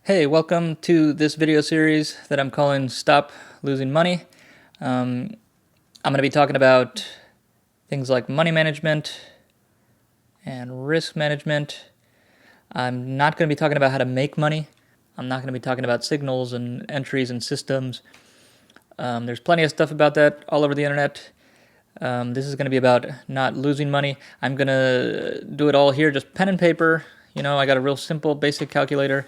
Hey, welcome to this video series that I'm calling Stop Losing Money. I'm going to be talking about things like money management and risk management. I'm not going to be talking about how to make money. I'm not going to be talking about signals and entries and systems. There's plenty of stuff about that all over the internet. This is going to be about not losing money. I'm going to do it all here, just pen and paper. I got a real simple, basic calculator.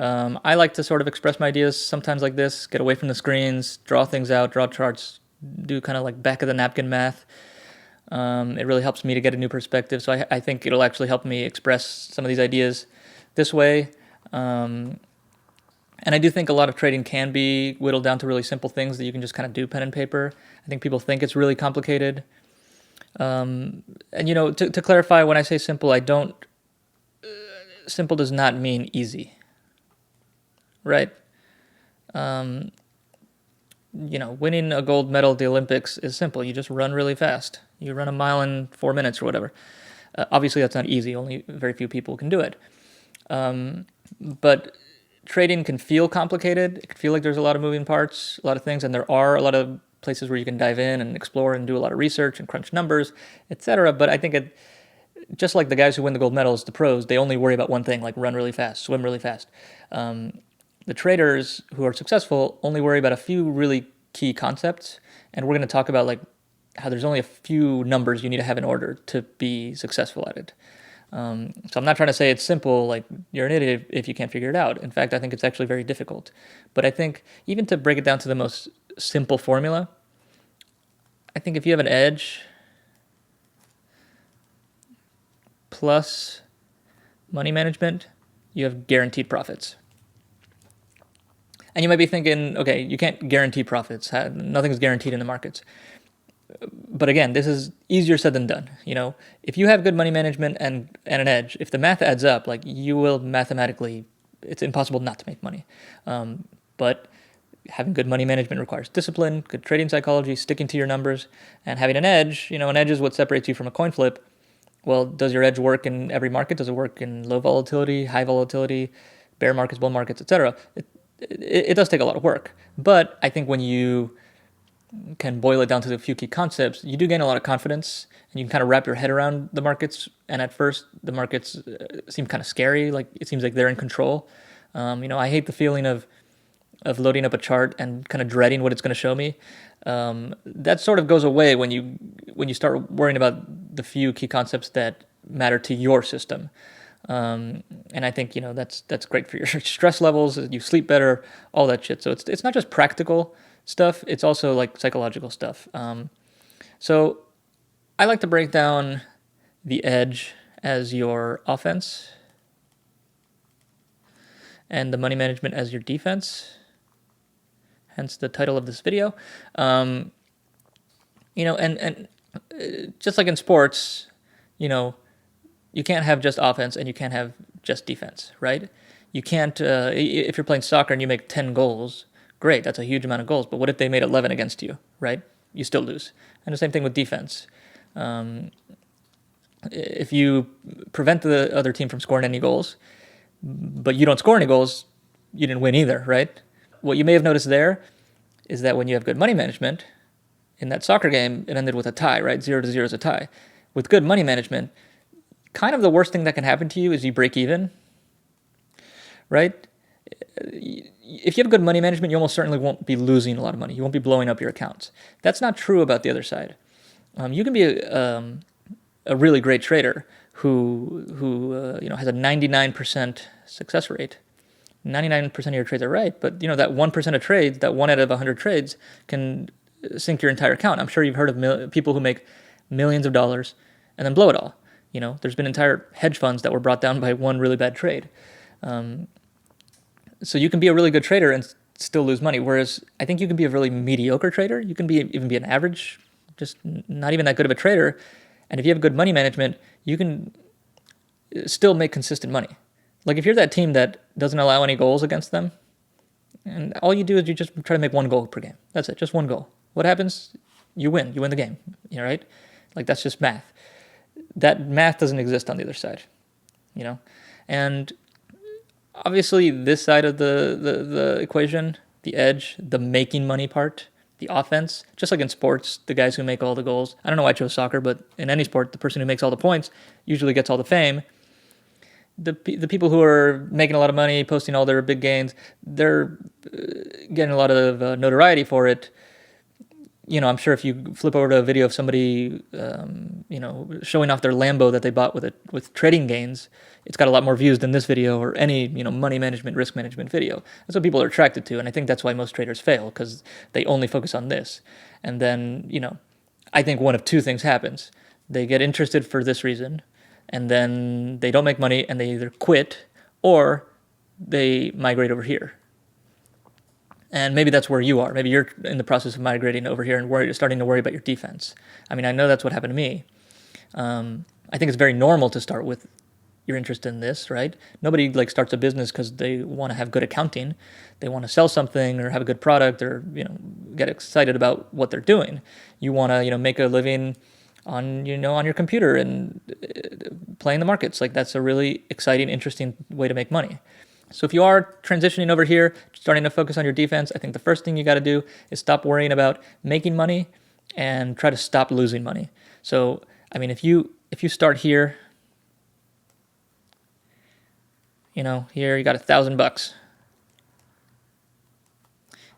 I like to sort of express my ideas sometimes like this, get away from the screens, draw things out, draw charts, do kind of like back of the napkin math. It really helps me to get a new perspective. So I think it'll actually help me express some of these ideas this way. And I do think a lot of trading can be whittled down to really simple things that you can just kind of do pen and paper. I think people think it's really complicated. To clarify, when I say simple, I don't, simple does not mean easy. Right? Winning a gold medal at the Olympics is simple. You just run really fast. You run a mile in 4 minutes or whatever. Obviously, that's not easy. Only very few people can do it. But trading can feel complicated. It can feel like there's a lot of moving parts, a lot of things, and there are a lot of places where you can dive in and explore and do a lot of research and crunch numbers, etc. But I think just like the guys who win the gold medals, the pros, they only worry about one thing, like run really fast, swim really fast. The traders who are successful only worry about a few really key concepts, and we're going to talk about like how there's only a few numbers you need to have in order to be successful at it. So I'm not trying to say it's simple, like you're an idiot if you can't figure it out. In fact, I think it's actually very difficult. But I think even to break it down to the most simple formula, I think if you have an edge plus money management, you have guaranteed profits. And you might be thinking, okay, you can't guarantee profits. Nothing's guaranteed in the markets. But again, this is easier said than done. If you have good money management and an edge, if the math adds up, like you will mathematically, it's impossible not to make money. But having good money management requires discipline, good trading psychology, sticking to your numbers, and having an edge. An edge is what separates you from a coin flip. Well, does your edge work in every market? Does it work in low volatility, high volatility, bear markets, bull markets, etc.? It does take a lot of work, but I think when you can boil it down to a few key concepts, you do gain a lot of confidence, and you can kind of wrap your head around the markets. And at first, the markets seem kind of scary, like it seems like they're in control. I hate the feeling of loading up a chart and kind of dreading what it's going to show me. That sort of goes away when you start worrying about the few key concepts that matter to your system. And I think that's great for your stress levels. You sleep better, all that shit. So it's not just practical stuff; it's also like psychological stuff. So I like to break down the edge as your offense, and the money management as your defense. Hence the title of this video. And just like in sports, you can't have just offense and you can't have just defense, right? You can't, if you're playing soccer and you make 10 goals, great, that's a huge amount of goals. But what if they made 11 against you, right? You still lose. And the same thing with defense. If you prevent the other team from scoring any goals, but you don't score any goals, you didn't win either, right? What you may have noticed there is that when you have good money management, in that soccer game, it ended with a tie, right? 0-0 is a tie. With good money management, kind of the worst thing that can happen to you is you break even, right? If you have good money management, you almost certainly won't be losing a lot of money. You won't be blowing up your accounts. That's not true about the other side. You can be a really great trader who has a 99% success rate. 99% of your trades are right, but that 1% of trades, that 1 out of 100 trades, can sink your entire account. I'm sure you've heard of people who make millions of dollars and then blow it all. There's been entire hedge funds that were brought down by one really bad trade. So you can be a really good trader and still lose money. Whereas I think you can be a really mediocre trader. You can even be an average, just not even that good of a trader. And if you have good money management, you can still make consistent money. Like if you're that team that doesn't allow any goals against them, and all you do is you just try to make 1 goal per game. That's it, just 1 goal. What happens? You win. You win the game. Right? Like that's just math. That math doesn't exist on the other side. And obviously this side of the equation, the edge, the making money part, the offense, just like in sports, the guys who make all the goals. I don't know why I chose soccer, but in any sport, the person who makes all the points usually gets all the fame. The people who are making a lot of money, posting all their big gains, they're getting a lot of notoriety for it. I'm sure if you flip over to a video of somebody, showing off their Lambo that they bought with trading gains, it's got a lot more views than this video or any, money management, risk management video. That's what people are attracted to, and I think that's why most traders fail because they only focus on this. And then, I think one of two things happens: they get interested for this reason, and then they don't make money, and they either quit or they migrate over here. And maybe that's where you are. Maybe you're in the process of migrating over here and starting to worry about your defense. I mean, I know that's what happened to me. I think it's very normal to start with your interest in this, right? Nobody starts a business because they want to have good accounting. They want to sell something or have a good product or get excited about what they're doing. You want to make a living on your computer and playing the markets. That's a really exciting, interesting way to make money. So if you are transitioning over here, starting to focus on your defense, I think the first thing you got to do is stop worrying about making money and try to stop losing money. So, I mean, if you start here, here you got $1,000,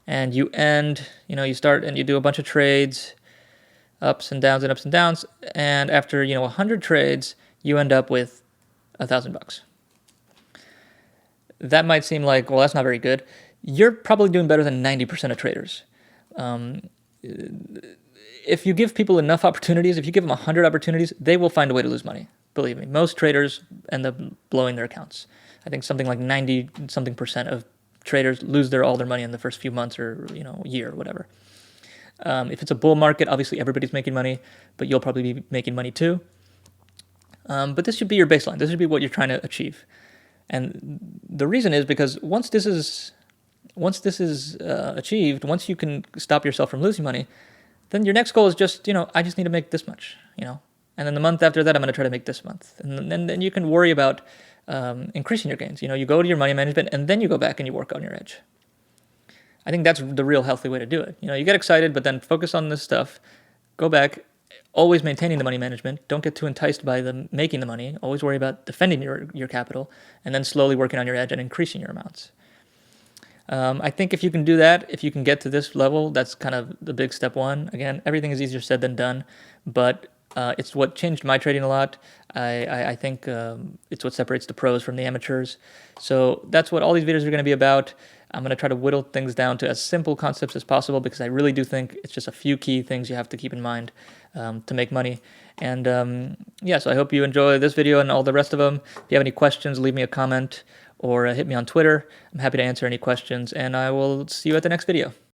and you end, you start and you do a bunch of trades, ups and downs and ups and downs, and after 100 trades, you end up with $1,000. That might seem like, well, that's not very good. You're probably doing better than 90% of traders. If you give people enough opportunities, if you give them 100 opportunities, they will find a way to lose money. Believe me, most traders end up blowing their accounts. I think something like 90-something% of traders lose all their money in the first few months or year or whatever. If it's a bull market, obviously everybody's making money, but you'll probably be making money too. But this should be your baseline. This should be what you're trying to achieve. And the reason is because once this is achieved, once you can stop yourself from losing money, then your next goal is just, I just need to make this much, and then the month after that, I'm going to try to make this month. And then you can worry about increasing your gains. You go to your money management and then you go back and you work on your edge. I think that's the real healthy way to do it. You get excited, but then focus on this stuff, go back, always maintaining the money management. Don't get too enticed by making the money. Always worry about defending your capital, and then slowly working on your edge and increasing your amounts. I think if you can do that, if you can get to this level, that's kind of the big step one. Again, everything is easier said than done, but it's what changed my trading a lot. I think it's what separates the pros from the amateurs. So that's what all these videos are going to be about. I'm going to try to whittle things down to as simple concepts as possible because I really do think it's just a few key things you have to keep in mind to make money. And so I hope you enjoy this video and all the rest of them. If you have any questions, leave me a comment or hit me on Twitter. I'm happy to answer any questions, and I will see you at the next video.